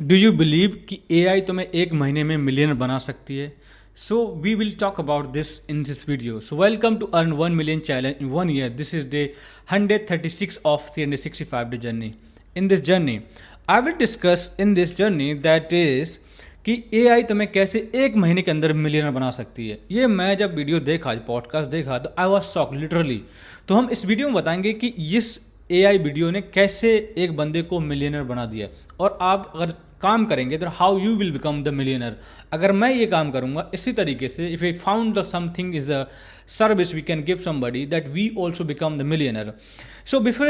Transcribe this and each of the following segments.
Do you believe कि AI तुम्हें एक महीने में मिलियनर बना सकती है? So we will talk about this in this video. So welcome to earn 1 million challenge in 1 year. This is day 136 of 365 day journey. In this journey, I will discuss in this journey that is कि AI तुम्हें कैसे एक महीने के अंदर millionaire बना सकती है. ये मैं जब वीडियो देखा, पॉडकास्ट देखा, तो आई वॉज शॉक लिटरली. तो हम इस वीडियो में बताएंगे कि इस एआई वीडियो ने कैसे एक बंदे को मिलियनर बना दिया, और आप अगर काम करेंगे तो how you will become the millionaire. अगर मैं ये काम करूंगा इसी तरीके से, if I found the something is a service we can give somebody, that we also become the millionaire. So before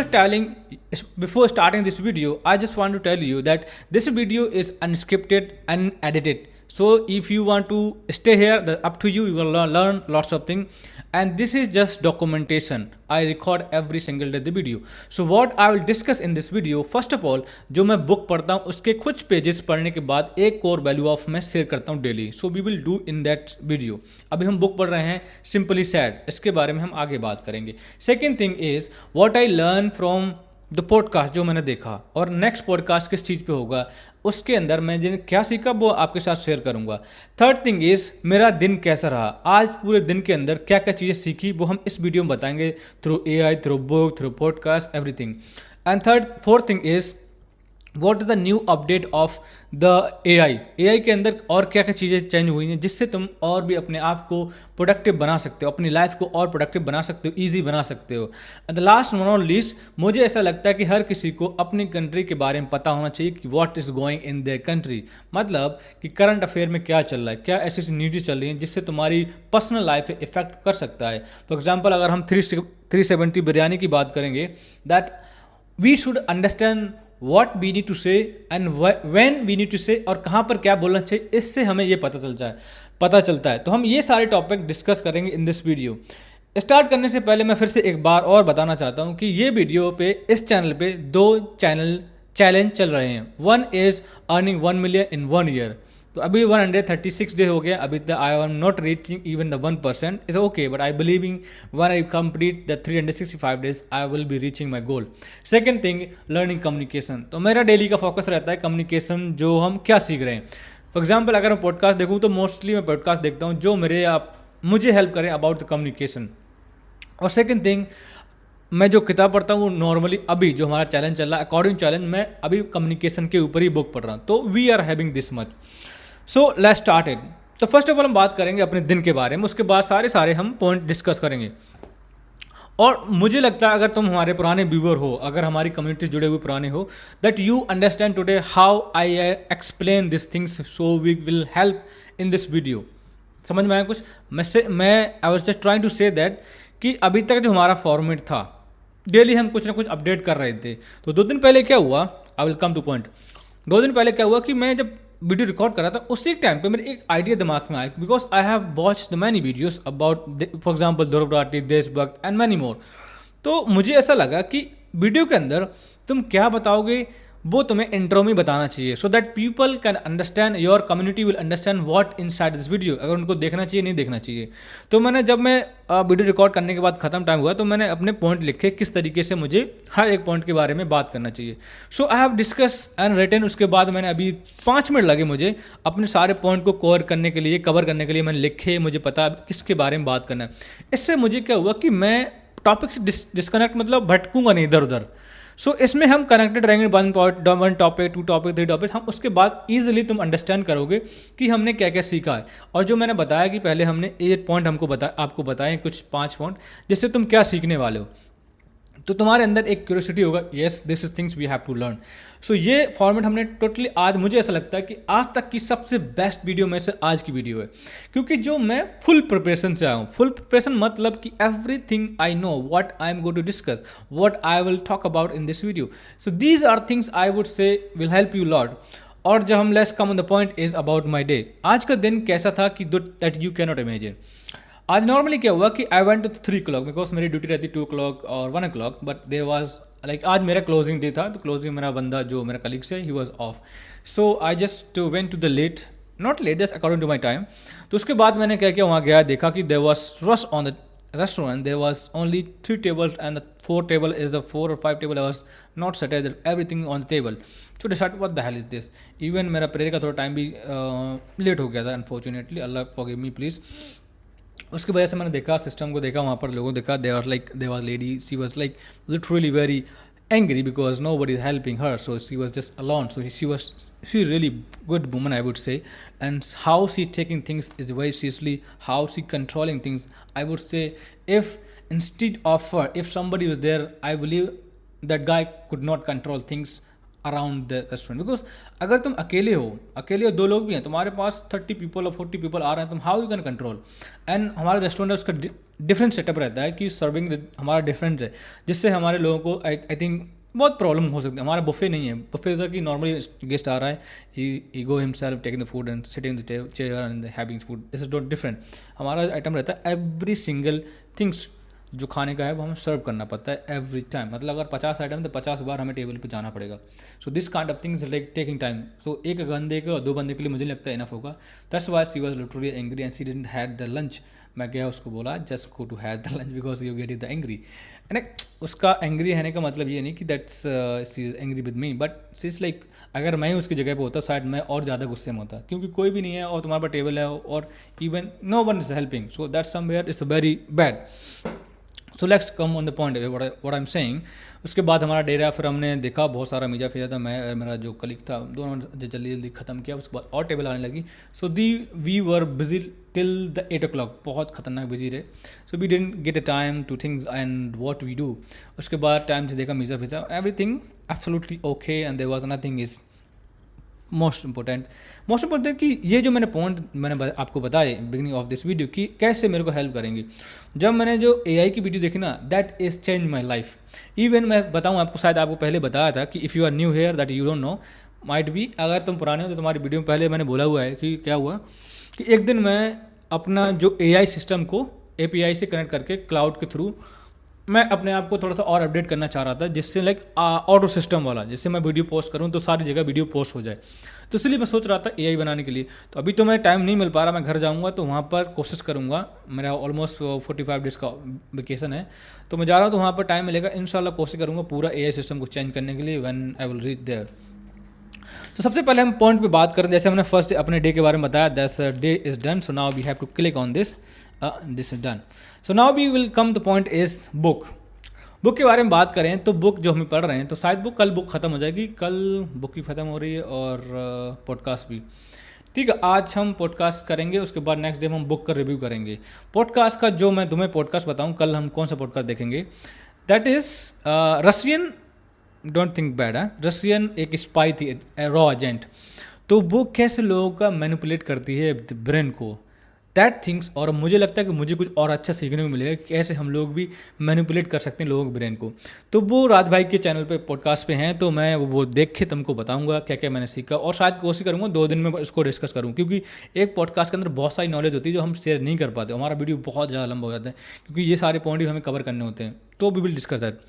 starting this video, I just want to tell you that this video is unscripted and edited. So if you want to stay here, that's up to you. You will learn lots of things, and this is just documentation. I record every single day the video. So what I will discuss in this video, first of all, जो मैं book पढ़ता हूँ उसके कुछ pages पढ़ने के बाद एक कोर वैल्यू ऑफ मैं शेयर करता हूँ daily. So we will do in that video. अभी हम बुक पढ़ रहे हैं सिंपली सैड, इसके बारे में हम आगे बात करेंगे. Second thing is what I learn from the podcast, जो मैंने देखा, और नेक्स्ट पॉडकास्ट किस चीज़ पे होगा, उसके अंदर मैं जिन्हें क्या सीखा वो आपके साथ शेयर करूंगा. थर्ड थिंग इज मेरा दिन कैसा रहा, आज पूरे दिन के अंदर क्या क्या चीज़ें सीखी, वो हम इस वीडियो में बताएंगे through AI, through book, through podcast, everything. And fourth thing is what is the new update of the AI के अंदर और क्या क्या चीज़ें चेंज हुई हैं जिससे तुम और भी अपने आप को प्रोडक्टिव बना सकते हो, अपनी लाइफ को और प्रोडक्टिव बना सकते हो, ईजी बना सकते हो. And the last one not least, मुझे ऐसा लगता है कि हर किसी को अपनी कंट्री के बारे में पता होना चाहिए कि what is going in their country. मतलब कि करंट अफेयर में क्या चल रहा है, क्या ऐसी ऐसी न्यूज़ चल रही हैं जिससे तुम्हारी पर्सनल लाइफ पे इफेक्ट कर सकता है. फॉर एग्जाम्पल, अगर हम 370 बिरयानी की बात करेंगे, that we should understand what we need to say and when we need to say, और कहाँ पर क्या बोलना चाहिए, इससे हमें ये पता चलता है. तो हम ये सारे टॉपिक डिस्कस करेंगे इन दिस वीडियो. स्टार्ट करने से पहले मैं फिर से एक बार और बताना चाहता हूँ कि ये वीडियो पे, इस चैनल पे 2 चैलेंज चल रहे हैं. One is earning 1 million in 1 year. तो अभी 136 डे हो गया, अभी तक I am not reaching even the 1%. It's okay, but I believing one I complete the 365 days I will be reaching my goal. Second thing, learning communication. तो मेरा daily का focus रहता है कम्युनिकेशन, जो हम क्या सीख रहे हैं. फॉर एग्जाम्पल, अगर मैं पॉडकास्ट देखूँ तो मोस्टली मैं पॉडकास्ट देखता हूँ जो मुझे हेल्प करें अबाउट द कम्युनिकेशन. और सेकेंड थिंग, मैं जो किताब पढ़ता हूँ वो नॉर्मली, अभी जो हमारा चैलेंज चल रहा है अकॉर्डिंग चैलेंज, मैं अभी कम्युनिकेशन के ऊपर ही बुक पढ़ रहा हूँ. तो we are having this much. So let's start it. तो फर्स्ट ऑफ ऑल हम बात करेंगे अपने दिन के बारे में, उसके बाद सारे हम पॉइंट डिस्कस करेंगे. और मुझे लगता है अगर तुम हमारे पुराने व्यूअर हो, अगर हमारी कम्युनिटी जुड़े हुए पुराने हो, that you understand today how I explain this things, so we will help in this video. समझ में आया कुछ? मैं I was just trying to say that कि अभी तक जो हमारा फॉर्मेट था, डेली हम कुछ ना कुछ अपडेट कर रहे थे. तो 2 दिन पहले क्या हुआ, I will come two point. 2 दिन पहले क्या हुआ कि मैं जब वीडियो रिकॉर्ड कर रहा था, उसी टाइम पे मेरे एक आइडिया दिमाग में आया, because I have watch the many videos about, for example, Dhruv Rathee, Deshbhakt and many more. तो मुझे ऐसा लगा कि वीडियो के अंदर तुम क्या बताओगे वो तुम्हें इंट्रो में बताना चाहिए, so that people can understand, your community will understand what inside this video, अगर उनको देखना चाहिए नहीं देखना चाहिए. तो मैंने, जब मैं वीडियो रिकॉर्ड करने के बाद ख़त्म टाइम हुआ, तो मैंने अपने पॉइंट लिखे किस तरीके से मुझे हर एक पॉइंट के बारे में बात करना चाहिए. So I have discuss and written. उसके बाद मैंने अभी 5 मिनट लगे मुझे अपने सारे पॉइंट को कवर करने के लिए मैंने लिखे, मुझे पता किसके बारे में बात करना है. इससे मुझे क्या हुआ कि मैं टॉपिक से डिस्कनेक्ट, मतलब भटकूंगा नहीं इधर उधर. सो इसमें हम कनेक्टेड रहेंगे, 1 टॉपिक, 2 टॉपिक, 3 टॉपिक. हम उसके बाद ईजिली तुम अंडरस्टैंड करोगे कि हमने क्या क्या सीखा है. और जो मैंने बताया कि पहले हमने 8 पॉइंट आपको बताए, कुछ 5 पॉइंट जिससे तुम क्या सीखने वाले हो, तो तुम्हारे अंदर एक क्यूरियोसिटी होगा, yes this is things we have to learn. So ये फॉर्मेट हमने टोटली, आज मुझे ऐसा लगता है कि आज तक की सबसे बेस्ट वीडियो में से आज की वीडियो है, क्योंकि जो मैं फुल प्रिपरेशन से आया हूँ. फुल प्रिपरेशन मतलब कि everything I know what I am going to discuss, what I will talk about in this video. So these are things I would say will help you lot. और जब हम let's come on the point is about my day. आज का दिन कैसा था कि that you can not imagine. आज नॉर्मली क्या हुआ कि I went to 3 o'clock, because मेरी ड्यूटी रहती 2 o'clock और 1 o'clock, but there was like, आज मेरा क्लोजिंग डे था, तो क्लोजिंग मेरा बंदा जो मेरा कलीग्स है, he was off. So I just went to the late, not late, just according to my time. तो उसके बाद मैंने क्या किया, वहाँ गया, देखा कि there was rush on the restaurant there was only 3 tables and the 4 table is the 4 or 5 table was not settled everything on the table. So they started, what the hell is this? Even मेरा prayer का थोड़ा time भी late हो गया था unfortunately, Allah forgive me please. उसकी वजह से मैंने देखा सिस्टम को, देखा वहाँ पर लोगों को देखा, they was lady, she was like literally very angry because nobody is helping her, so she was just alone. So she really good woman, I would say. And how she taking things is very seriously, how she controlling things, I would say. If instead of her, if somebody was there, I believe that guy could not control things around the restaurant. Because अगर तुम अकेले हो, 2 लोग भी हैं, तुम्हारे पास 30 people और 40 people आ रहे हैं, तुम how you can control. And हमारा रेस्टोरेंट है, उसका डिफरेंट सेटअप रहता है कि सर्विंग हमारा डिफरेंट है, जिससे हमारे लोगों को आई थिंक बहुत प्रॉब्लम हो सकती है. हमारा बुफे नहीं है, बुफे था कि नॉर्मली गेस्ट आ रहा है, he go himself taking the food and sitting the chair and having food. This is not different. हमारा आइटम रहता है एवरी सिंगल थिंग्स जो खाने का है वो हमें सर्व करना पड़ता है एवरी टाइम. मतलब अगर 50 आइटम तो 50 बार हमें टेबल पे जाना पड़ेगा. So this kind of things like taking time. So एक बंदे के और 2 बंदे के लिए मुझे नहीं लगता इनफ होगा. That's why she was literally angry and she didn't had the lunch. मैं गया उसको बोला just go to have the lunch because you get is the angry. And उसका एंग्री रहने का मतलब ये नहीं कि that's she is angry with me, but she is like अगर मैं उसकी जगह पे होता शायद मैं और ज़्यादा गुस्से में होता, क्योंकि कोई भी नहीं है और तुम्हारे पास टेबल है और even know one is helping. So that's somewhere it's very bad. So let's come on the point what I am saying. उसके बाद हमारा डेरा, फिर हमने देखा बहुत सारा मीजा फिजा था, मैं मेरा जो कलीग था, दोनों जल्दी जल्दी ख़त्म किया. उसके बाद और टेबल आने लगी. So we were busy till the 8 o'clock. बहुत ख़तरनाक बिजी रहे. So we didn't get a time to things and what we do. उसके बाद टाइम से देखा मीजा फिजा, everything absolutely okay and there was nothing is most important कि ये जो मैंने पॉइंट मैंने आपको बताए बिगिनिंग ऑफ दिस वीडियो कि कैसे मेरे को हेल्प करेंगी. जब मैंने जो AI की वीडियो देखी ना, that is change my life. Even मैं बताऊँ आपको, शायद आपको पहले बताया था कि if you are new here that you don't know, might be अगर तुम पुराने हो तो तुम्हारी वीडियो में पहले मैंने बोला हुआ है कि क्या हुआ कि एक दिन मैं अपना जो AI सिस्टम को API से कनेक्ट करके क्लाउड के थ्रू मैं अपने आप को थोड़ा सा और अपडेट करना चाह रहा था, जिससे लाइक ऑटो सिस्टम वाला, जिससे मैं वीडियो पोस्ट करूं तो सारी जगह वीडियो पोस्ट हो जाए. तो इसलिए मैं सोच रहा था AI बनाने के लिए. तो अभी तो मैं टाइम नहीं मिल पा रहा, मैं घर जाऊंगा तो वहाँ पर कोशिश करूंगा. मेरा ऑलमोस्ट 45 डेज़ का वेकेशन है, तो मैं जा रहा हूँ तो वहाँ पर टाइम मिलेगा. इंशाल्लाह कोशिश करूँगा पूरा AI सिस्टम को चेंज करने के लिए when I will reach there. तो सबसे पहले हम पॉइंट पे बात करें. जैसे हमने फर्स्ट अपने डे के बारे में बताया, that's day is done. So now we have to click on this. This is done. So now we will come the point is book के बारे में बात करें तो बुक जो हम पढ़ रहे हैं, तो शायद कल बुक ख़त्म हो जाएगी. कल बुक भी ख़त्म हो रही है और पॉडकास्ट भी. ठीक है, आज हम पॉडकास्ट करेंगे, उसके बाद नेक्स्ट डे हम बुक का रिव्यू करेंगे. पॉडकास्ट का जो मैं तुम्हें पॉडकास्ट बताऊं, कल हम कौन सा पॉडकास्ट देखेंगे, that is Russian. Don't think bad है. रशियन एक स्पाई थी, रॉ एजेंट. तो वो कैसे लोगों का मैनिपुलेट करती है ब्रेन को, दैट थिंग्स. और मुझे लगता है कि मुझे कुछ और अच्छा सीखने को मिलेगा कि कैसे हम लोग भी मैनिपुलेट कर सकते हैं लोगों के ब्रेन को. तो वो राज भाई के चैनल पे पॉडकास्ट पे हैं, तो मैं वो देख के तुमको बताऊंगा क्या क्या मैंने सीखा. और शायद कोशिश करूंगा 2 दिन में इसको डिस्कस करूं, क्योंकि एक पॉडकास्ट के अंदर बहुत सारी नॉलेज होती है जो हम शेयर नहीं कर पाते. हमारा वीडियो बहुत ज़्यादा लंबा हो जाता है, क्योंकि ये सारे पॉइंट भी हमें कवर करने होते हैं. तो we will discuss that.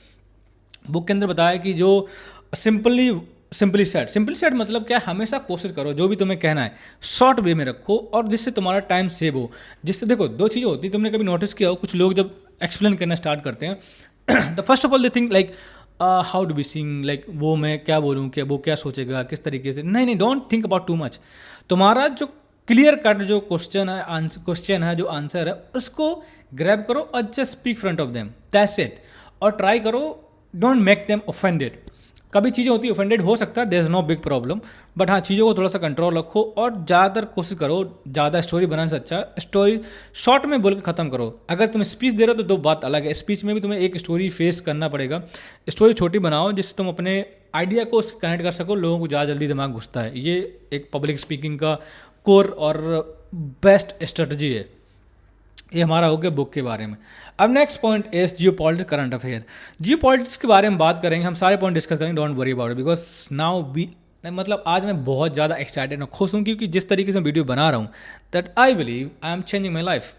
Book के अंदर बताया कि जो सिंपली सेट मतलब क्या, हमेशा कोशिश करो जो भी तुम्हें कहना है शॉर्ट वे में रखो और जिससे तुम्हारा टाइम सेव हो. जिससे देखो 2 चीज़ें होती है, तुमने कभी नोटिस किया हो, कुछ लोग जब एक्सप्लेन करना स्टार्ट करते हैं the first of all they think like how do be sing, like वो मैं क्या बोलूँ, क्या वो क्या सोचेगा, किस तरीके से. नहीं, don't think about too much. तुम्हारा जो क्लियर कट जो क्वेश्चन है जो आंसर है, उसको ग्रैब करो और just speak front of them, that's it. और ट्राई करो, डोंट मेक देम ऑफेंडेड. कभी चीज़ें होती है ऑफेंडेड हो सकता है, there is no big problem, but हाँ चीज़ों को थोड़ा सा कंट्रोल रखो और ज़्यादातर कोशिश करो ज़्यादा स्टोरी बनाने से अच्छा स्टोरी शॉर्ट में बोल के ख़त्म करो. अगर तुम स्पीच दे रहे हो तो 2 बात अलग है. स्पीच में भी तुम्हें एक स्टोरी फेस करना पड़ेगा. स्टोरी छोटी बनाओ जिससे तुम अपने आइडिया को कनेक्ट कर सको. लोगों को ज़्यादा जल्दी दिमाग घुसता है. ये एक पब्लिक स्पीकिंग का कोर और बेस्ट स्ट्रेटजी है. ये हमारा हो गया बुक के बारे में. अब next point is geopolitics current affair. Geopolitics के बारे में बात करेंगे, हम सारे पॉइंट डिस्कस करेंगे, don't worry about it. Because now we मतलब आज मैं बहुत ज़्यादा एक्साइटेड और खुश हूँ, क्योंकि जिस तरीके से वीडियो बना रहा हूँ, that I believe I am changing my life.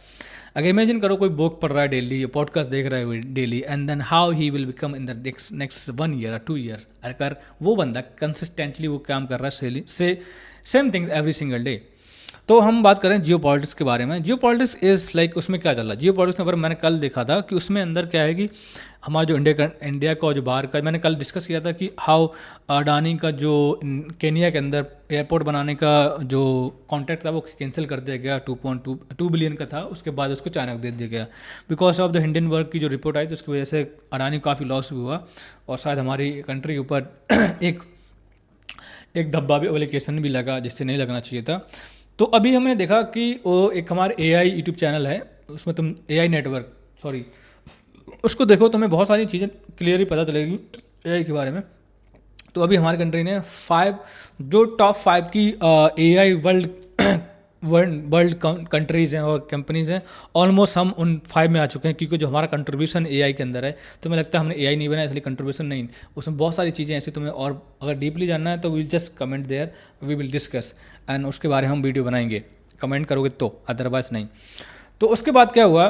अगर इमेजिन करो कोई बुक पढ़ रहा है डेली, पॉडकास्ट देख रहा है daily, and then how he will become in the next 1 year or 2 year. अगर वो बंदा कंसिस्टेंटली वो काम कर रहा है same thing every single day, तो हम बात करें जियो पॉलिटिक्स के बारे में। जियो पॉलिटिक्स इज़ लाइक उसमें क्या चल रहा है जियो पॉलिटिक्स में, पर मैंने कल देखा था कि उसमें अंदर क्या है कि हमारा जो इंडिया का जो बाहर का, मैंने कल डिस्कस किया था कि हाउ अडानी का जो केनिया के अंदर एयरपोर्ट बनाने का जो कॉन्ट्रैक्ट था वो कैंसिल कर दिया गया। 2.2 बिलियन का था, उसके बाद उसको चाइना को दे दिया गया बिकॉज ऑफ द हिंडनबर्ग की जो रिपोर्ट आई, तो उसकी वजह से अडानी को काफ़ी लॉस भी हुआ और शायद हमारी कंट्री के ऊपर एक धब्बा भी, एप्लीकेशन भी लगा जिससे नहीं लगना चाहिए था। तो अभी हमने देखा कि वो एक हमारे एआई यूट्यूब चैनल है, उसमें तुम एआई नेटवर्क सॉरी उसको देखो, तुम्हें बहुत सारी चीज़ें क्लियरली पता चलेगी एआई के बारे में। तो अभी हमारी कंट्री ने 5 जो टॉप 5 की एआई वर्ल्ड कंट्रीज़ हैं और कंपनीज़ हैं, ऑलमोस्ट हम उन 5 में आ चुके हैं, क्योंकि जो हमारा कंट्रीब्यूशन एआई के अंदर है, तो मुझे लगता है हमने एआई नहीं बनाया इसलिए कंट्रीब्यूशन नहीं, उसमें बहुत सारी चीज़ें ऐसी तुम्हें, और अगर डीपली जानना है तो will just comment there, we will discuss and उसके बारे में हम वीडियो बनाएंगे, कमेंट करोगे तो, अदरवाइज नहीं। तो उसके बाद क्या हुआ,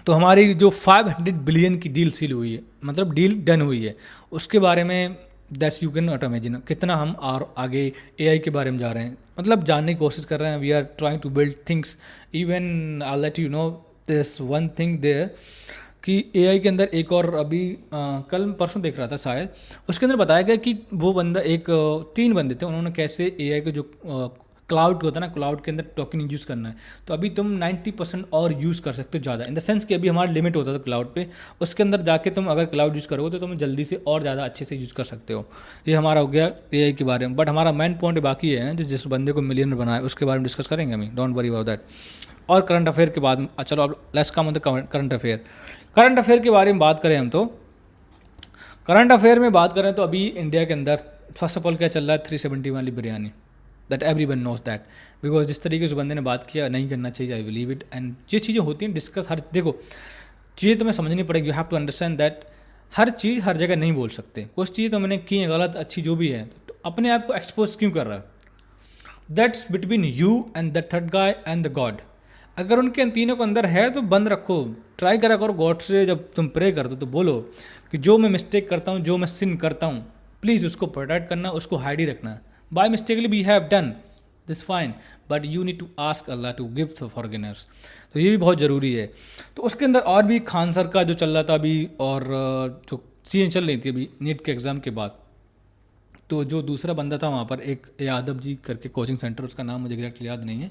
तो हमारी जो 500 बिलियन की डील सील हुई है, मतलब डील डन हुई है, उसके बारे में that's you can not imagine कितना हम और आगे एआई के बारे में जा रहे हैं, मतलब जानने की कोशिश कर रहे हैं। We are trying to build things, even I let you know this one thing there कि एआई के अंदर एक और अभी कल परसों देख रहा था शायद, उसके अंदर बताया गया कि वो बंदा एक 3 बंदे थे, उन्होंने कैसे एआई के जो क्लाउड होता है ना, क्लाउड के अंदर टोकन यूज़ करना है, तो अभी तुम 90% और यूज़ कर सकते हो ज़्यादा, इन द सेंस कि अभी हमारा लिमिट होता था क्लाउड पे, उसके अंदर जाके तुम अगर क्लाउड यूज़ करोगे तो तुम जल्दी से और ज़्यादा अच्छे से यूज़ कर सकते हो। ये हमारा हो गया एआई के बारे में, बट हमारा मेन पॉइंट बाकी है जो जिस बंदे को मिलियन बनाए उसके बारे में डिस्कस करेंगे हम, डोंट वरी अबाउट दैट। और करंट अफेयर के बाद चलो अब let's come on the current affair. Current affair के बारे में बात करें हम, तो करंट अफेयर में बात करें तो अभी इंडिया के अंदर फर्स्ट ऑफ ऑल क्या चल रहा है, 370 वाली biryani, that every one knows that, because जिस तरीके से बंदे ने बात किया नहीं करना चाहिए, आई बिलीव इट, एंड ये चीज़ें होती हैं डिस्कस, हर देखो चीज़ें तुम्हें समझनी पड़ेगी, you have to understand that हर चीज़ हर जगह नहीं बोल सकते, कुछ चीज़ें तो मैंने की हैं गलत अच्छी जो भी है, तो अपने आप को एक्सपोज क्यों कर रहा है, that's between you and the third guy and the God. अगर उनके इन तीनों को अंदर है तो बंद रखो, ट्राई करा करो गॉड से, जब तुम प्रे कर दो तो बोलो कि जो मैं मिस्टेक करता हूँ, जो मैं सिन करता हूँ, प्लीज़ उसको प्रोटेक्ट करना, उसको हाइड ही रखना। By mistakely we have done this fine, but you need to ask Allah to give forgiveness, तो ये भी बहुत ज़रूरी है। तो उसके अंदर और भी खान सर का जो चल रहा था अभी, और जो चीज़ें चल रही थी अभी नीट के एग्ज़ाम के बाद, तो जो दूसरा बंदा था वहाँ पर, एक यादव जी करके कोचिंग सेंटर, उसका नाम मुझे एग्जैक्टली याद नहीं है,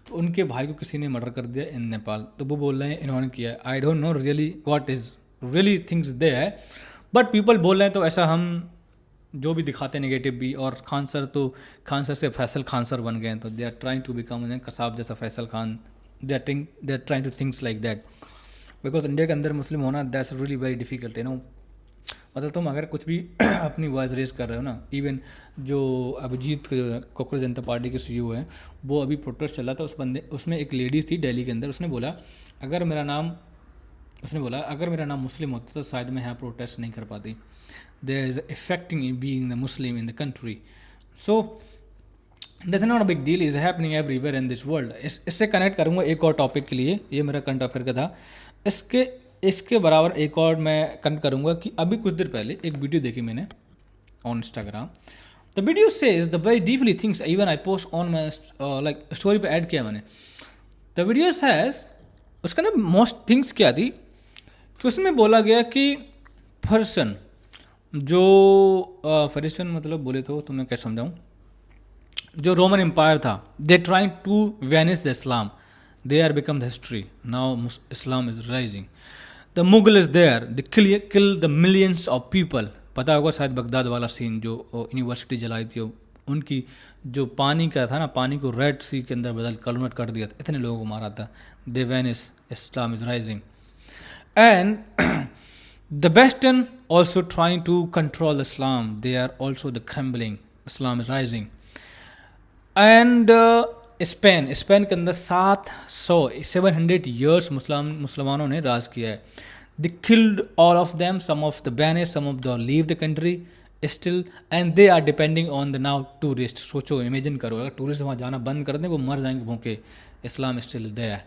तो उनके भाई को किसी ने मर्डर कर दिया इन नेपाल, तो वो बोल रहे हैं इन्होंने किया है, I don't know really what is really things they है, बट पीपल बोल रहे हैं, तो ऐसा हम जो भी दिखाते हैं नेगेटिव भी, और खान सर तो खान सर से फैसल खान सर बन गए हैं, तो they are trying to become Kasab जैसा Faisal Khan, they are trying to things like that, because India के अंदर मुस्लिम होना that's really very difficult, you know, मतलब तुम अगर कुछ भी अपनी वॉइस रेज कर रहे हो ना, इवन जो अभिजीत कांग्रेस जनता पार्टी के सीईओ हैं, वो अभी प्रोटेस्ट चला था, उस बंदे उसमें एक लेडीज़ थी दिल्ली के अंदर, उसने बोला अगर मेरा नाम मुस्लिम होता तो शायद मैं यहाँ प्रोटेस्ट नहीं कर पाती, there is effecting being the Muslim in the country, so that's not a big deal, is happening everywhere in this world. इससे कनेक्ट करूँगा एक और टॉपिक के लिए, ये मेरा करंट अफेयर का था, इसके बराबर एक और मैं कनेक्ट करूँगा कि अभी कुछ देर पहले एक वीडियो देखी मैंने on Instagram, the video says the very deeply things, even I post on my like story पे ऐड किया मैंने, द वीडियो सेज, उसका ना मोस्ट थिंग्स क्या थी कि उसमें बोला गया कि फर्सन जो फरिसन मतलब बोले तो मैं क्या समझाऊँ, जो रोमन एम्पायर था, they trying to vanish the Islam, they are become the history, now Islam is rising, the Mughal is there, they kill the millions of people, पता होगा शायद बगदाद वाला सीन जो यूनिवर्सिटी जलाई थी, उनकी जो पानी का था ना, पानी को रेड सी के अंदर बदल कन्वर्ट कर दिया था, इतने लोगों को मारा था, they vanish, Islam is rising, and the western also trying to control Islam, they are also the crumbling, Islam is rising, and Spain के अंदर 700 ईयर्स मुसलमानों ने राज किया है, they killed all of them, some of the banish, some of the leave the country still, and they are depending on the now tourist. सोचो, imagine करो, अगर टूरिस्ट वहाँ जाना बंद कर दें वो मर जाएंगे भूखे, Islam still there,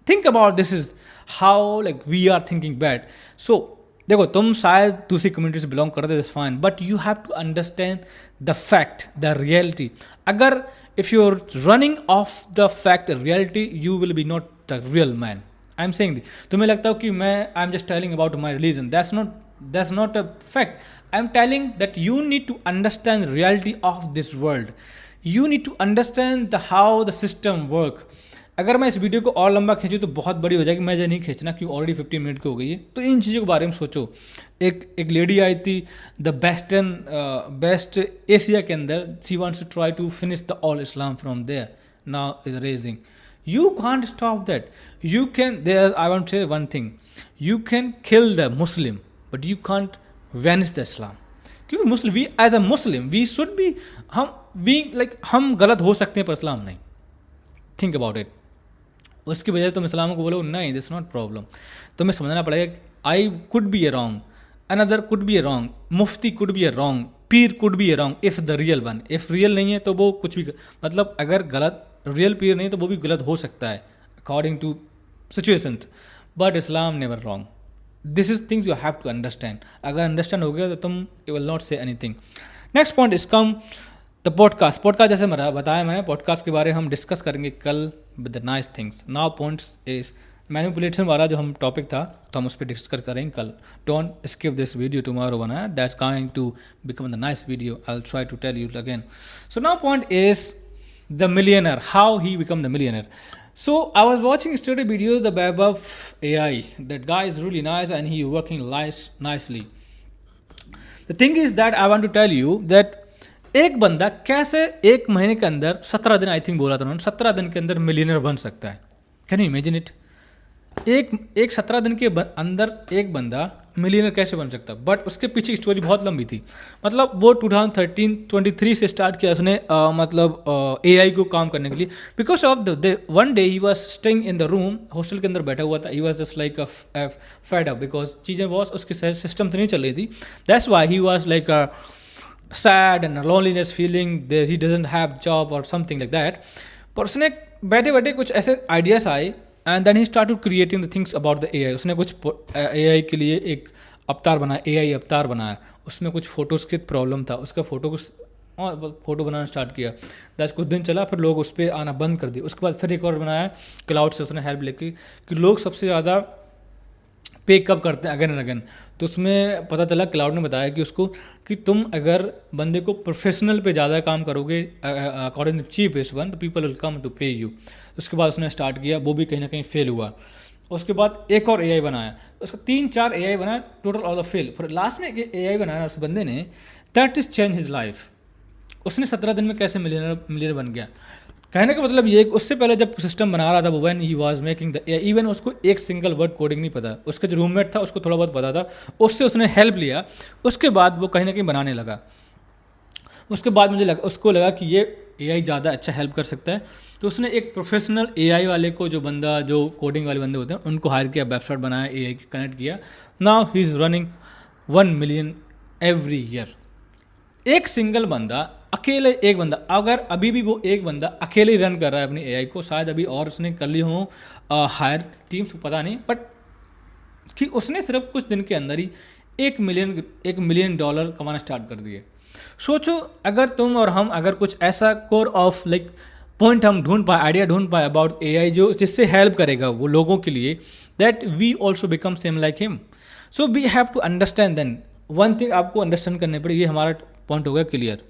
think about this is how like we are thinking bad. So देखो तुम शायद दूसरी कम्युनिटी से बिलोंग करते, that's fine, but you have to understand the fact, the reality. अगर if you are running of the fact reality, you will be not the real man. I am saying, तुम्हें लगता हो कि मैं I am just telling about my religion, that's not a fact. I am telling that you need to understand reality of this world. You need to understand the how the system work. अगर मैं इस video को और लंबा खींचूँ तो बहुत बड़ी हो जाएगी, मैं जो नहीं खींचना क्योंकि ऑलरेडी 15 मिनट की हो गई है. तो इन चीज़ों के बारे में सोचो. एक लेडी आई थी द बेस्ट एशिया के अंदर, she wants to try to finish the all Islam from there, now is raging. You can't stop that. You can there, I want say one thing, you can kill the Muslim but you can't vanish the Islam. क्योंकि Muslim, we as a Muslim we should be, हम गलत हो सकते हैं पर इस्लाम नहीं. Think about it. उसकी वजह से तुम इस्लाम को बोलो नहीं, दिस नॉट प्रॉब्लम. तुम्हें समझना पड़ेगा I could be a wrong, another could be a wrong, मुफ्ती कुड बी ए रॉन्ग, पीर could be a wrong if the real one. If real नहीं है तो वो कुछ भी, मतलब अगर गलत रियल पीर नहीं तो वो भी गलत हो सकता है according to situation. But Islam never wrong. This is things you have to understand. अगर अंडरस्टैंड हो गया तो तुम you will not say anything. Next point is come the podcast जैसे बताया मैंने, पॉडकास्ट के बारे में हम डिस्कस करेंगे कल with the nice things. Now points is manipulation वाला जो हम टॉपिक था तो हम उस पर डिस्कस करेंगे कल. Don't skip this video tomorrow बना, that's going to become the nice video. I will try to tell you again. So now point is the millionaire, how he become the millionaire. So I was watching yesterday video the Babab AI. That guy is really nice and he working nicely. The thing is that I want to tell you that एक बंदा कैसे एक महीने के अंदर 17 दिन, I think बोला था उन्होंने, 17 दिन के अंदर मिलियनर बन सकता है. Can you imagine it? एक 17 दिन के अंदर एक बंदा मिलियनर कैसे बन सकता. बट उसके पीछे की स्टोरी बहुत लंबी थी. मतलब वो 2023 से स्टार्ट किया उसने, मतलब AI को काम करने के लिए. Because of the one day he was staying in the room, hostel के अंदर बैठा हुआ था. He was just like a fed up because चीज़ें बहुत उसकी सिस्टम से नहीं चल रही थी. That's why he was like sad and a loneliness feeling, he doesn't have job or something like that. पर उसने बैठे बैठे कुछ ऐसे आइडियाज आए and then he started creating the things about the AI. उसने कुछ AI के लिए एक अवतार बनाया, AI अवतार बनाया. उसमें कुछ फोटोज़ की प्रॉब्लम था, उसका फोटो बनाना स्टार्ट किया. दैट्स कुछ दिन चला, फिर लोग उस पर आना बंद कर दिए. उसके बाद फिर एक और बनाया क्लाउड से, उसने हेल्प लेके कि लोग सबसे ज़्यादा पे कब करते हैं अगेन एंड अगेन. तो उसमें पता चला, क्लाउड ने बताया कि उसको कि तुम अगर बंदे को प्रोफेशनल पे ज़्यादा काम करोगे अकॉर्डिंग टू चीपेस्ट वन, तो पीपल विल कम टू पे यू. उसके बाद उसने स्टार्ट किया, वो भी कहीं ना कहीं फेल हुआ. उसके बाद एक और AI बनाया, उसका 3-4 AI बनाया, टोटल ऑल ऑफ फेल. फिर लास्ट में एक AI बनाया उस बंदे ने, that is change his life. उसने 17 दिन में कैसे मिलियनर बन गया. कहने का मतलब ये, उससे पहले जब सिस्टम बना रहा था वो, when he was making the, even उसको एक सिंगल वर्ड कोडिंग नहीं पता. उसका जो रूममेट था उसको थोड़ा बहुत पता था, उससे उसने हेल्प लिया. उसके बाद वो कहीं ना कहीं बनाने लगा. उसके बाद मुझे उसको लगा कि ये AI ज़्यादा अच्छा हेल्प कर सकता है. तो उसने एक प्रोफेशनल AI वाले को, जो कोडिंग वाले बंदे होते हैं उनको हायर किया, वेबसाइट बनाया, AI कनेक्ट किया. Now he is running 1 million every year. एक सिंगल बंदा, अकेले एक बंदा, अगर अभी भी वो एक बंदा अकेले ही रन कर रहा है अपनी AI को, शायद अभी और उसने कर ली हो हायर टीम्स, पता नहीं, बट कि उसने सिर्फ कुछ दिन के अंदर ही $1 मिलियन कमाना स्टार्ट कर दिए. सोचो अगर तुम और हम अगर कुछ ऐसा कोर ऑफ लाइक पॉइंट हम ढूंढ पाए, आइडिया ढूंढ पाए अबाउट AI जो जिससे हेल्प करेगा वो लोगों के लिए, that we also become same like him. So we have to understand. Then one thing आपको अंडरस्टैंड करने पड़ेगी. ये हमारा पॉइंट हो गया क्लियर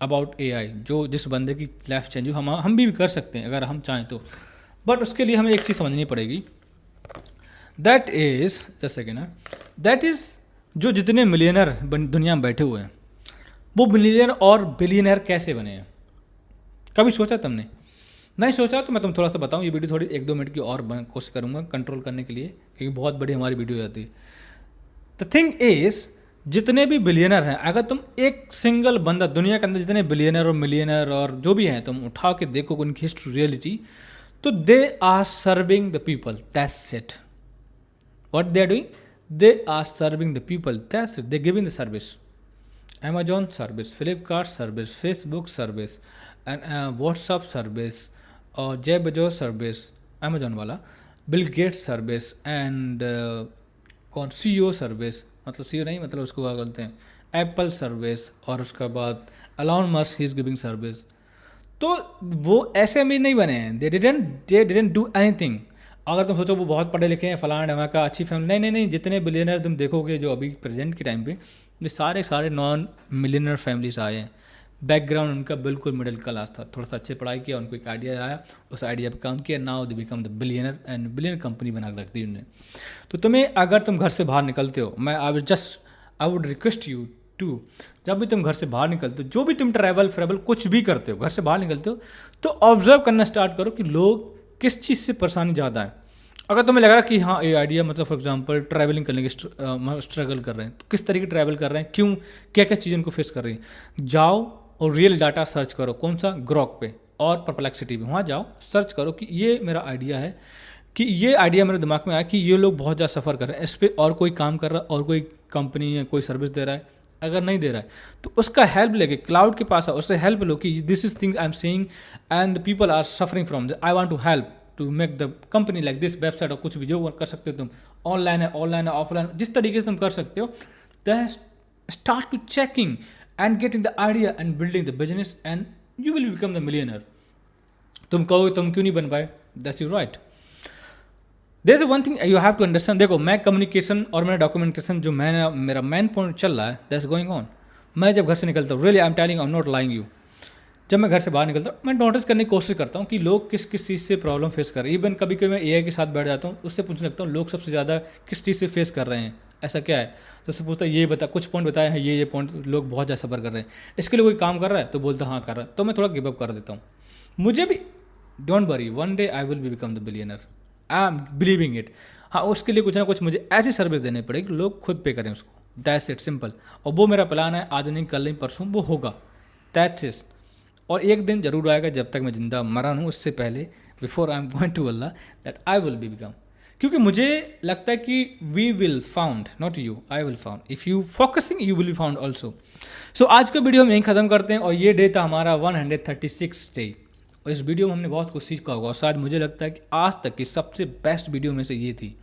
अबाउट AI, जो जिस बंदे की लाइफ चेंज हो, हम भी कर सकते हैं अगर हम चाहें तो. बट उसके लिए हमें एक चीज़ समझनी पड़ेगी, that is just second, that is जो जितने मिलियनर दुनिया में बैठे हुए हैं, वो मिलियनर और बिलियनर कैसे बने हैं. कभी सोचा तुमने? नहीं सोचा तो मैं तुम थोड़ा सा बताऊँ. ये वीडियो थोड़ी 1-2 मिनट की और कोशिश करूँगा कंट्रोल करने के लिए, क्योंकि बहुत बड़ी हमारी वीडियो जाती है. द थिंग इज़, जितने भी बिलियनर हैं, अगर तुम एक सिंगल बंदा दुनिया के अंदर जितने बिलियनर और मिलियनर और जो भी हैं तुम उठा के देखो उनकी हिस्ट्री रियलिटी, तो they are serving the people, that's it. What they are doing, they are serving the people, that's it. They giving the service. Amazon service, Flipkart service, Facebook service, and WhatsApp service, और Jeff Bezos service, Amazon वाला, Bill Gates service, and कौन CEO service, मतलब CEO नहीं, मतलब उसको क्या बोलते हैं, एप्पल सर्विस, और उसके बाद Elon Musk he is giving service. तो वो ऐसे अमीर नहीं बने हैं, दे डिडंट डू एनीथिंग। अगर तुम सोचो वो बहुत पढ़े लिखे हैं, फलाना ढमा का, अच्छी फैमिली, नहीं नहीं नहीं, जितने बिलियनर तुम देखोगे जो अभी प्रेजेंट के टाइम पे, ये सारे सारे नॉन मिलियनर फैमिलीज आए हैं। बैकग्राउंड उनका बिल्कुल मिडिल क्लास था, थोड़ा सा अच्छे पढ़ाई किया, उनको एक आइडिया आया, उस आइडिया पे काम किया, now they become the billionaire, and billionaire company बना के रखती है उन्होंने। तो तुम्हें, अगर तुम घर से बाहर निकलते हो, मैं I would request you to, जब भी तुम घर से बाहर निकलते हो, जो भी तुम ट्रैवल कुछ भी करते हो, घर से बाहर निकलते हो, तो ऑब्जर्व करना स्टार्ट करो कि लोग किस चीज़ से परेशानी ज़्यादा है। अगर तुम्हें लग रहा है कि हाँ ये आइडिया, मतलब फॉर एग्जांपल ट्रैवलिंग करने की स्ट्रगल कर रहे हैं, तो किस तरीके ट्रैवल कर रहे हैं, क्यों, क्या क्या चीज़ें उनको फेस कर रही हैं, जाओ और रियल डाटा सर्च करो। कौन सा? ग्रॉक पे और परप्लेक्सिटी पे, वहाँ जाओ, सर्च करो कि ये मेरा आइडिया है, कि ये आइडिया मेरे दिमाग में आया कि ये लोग बहुत ज़्यादा सफ़र कर रहे हैं इस पर, और कोई काम कर रहा है, और कोई कंपनी या कोई सर्विस दे रहा है, अगर नहीं दे रहा है तो उसका हेल्प लेके क्लाउड के पास आओ, उससे हेल्प लो कि this is thing I am saying and the people are suffering from this, I want to help to make the company like this, website और कुछ भी जो कर सकते हो तुम, ऑनलाइन है ऑफलाइन, जिस तरीके से तुम कर सकते हो, then start to checking and getting the idea and building the business, and you will become the millionaire. तुम कहोगे तुम क्यों नहीं बन पाए, that's you right. There is one thing you have to understand. देखो, मैं कम्युनिकेशन और मेरा डॉक्यूमेंटेशन, जो मैंने, मेरा मेन पॉइंट चल रहा है, दैट्स गोइंग ऑन। मैं जब घर से निकलता हूँ, really I am telling, I am not lying you, जब मैं घर से बाहर निकलता हूँ, मैं नोटिस करने की कोशिश करता हूँ कि लोग किस किस चीज़ से प्रॉब्लम फेस कर रहे हैं। इवन कभी कभी मैं AI के साथ बैठ जाता हूँ, उससे पूछने लगता हूँ लोग सबसे ज़्यादा किस चीज़ से फेस कर रहे हैं, ऐसा क्या है, तो उससे पूछता है ये बता, कुछ पॉइंट बताया है, ये पॉइंट लोग बहुत ज़्यादा सफ़र कर रहे हैं, इसके लिए कोई काम कर रहा है, तो बोलता हाँ कर रहा है, तो मैं थोड़ा गिव अप कर देता हूँ। मुझे भी, don't worry, one day I will be become the billionaire, I am believing it. हाँ, उसके लिए कुछ ना कुछ मुझे ऐसी सर्विस देनी पड़ेगी लोग खुद पे करें उसको, दैट्स इट, सिंपल। और वो मेरा प्लान है, आज नहीं कल नहीं परसों वो होगा, दैट्स इट। और एक दिन जरूर आएगा, जब तक मैं जिंदा मरा हूँ, उससे पहले, before I am going to Allah, that I will be become. क्योंकि मुझे लगता है कि we will found, not you, I will found, if you focusing you will be found also. So आज का वीडियो हम यहीं ख़त्म करते हैं, और ये डे था हमारा 136 डे, और इस वीडियो में हमने बहुत कुछ सीखा होगा, और शायद मुझे लगता है कि आज तक की सबसे बेस्ट वीडियो में से ये थी।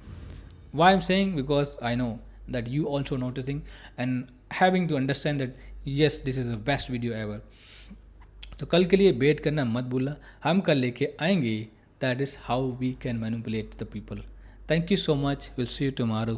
Why I'm saying? Because I know that you also noticing and having to understand that yes, this is the best video ever. तो कल के लिए वेट करना मत भूलना, हम कल लेके आएंगे, that is how we can manipulate the people. Thank you so much, we'll see you tomorrow.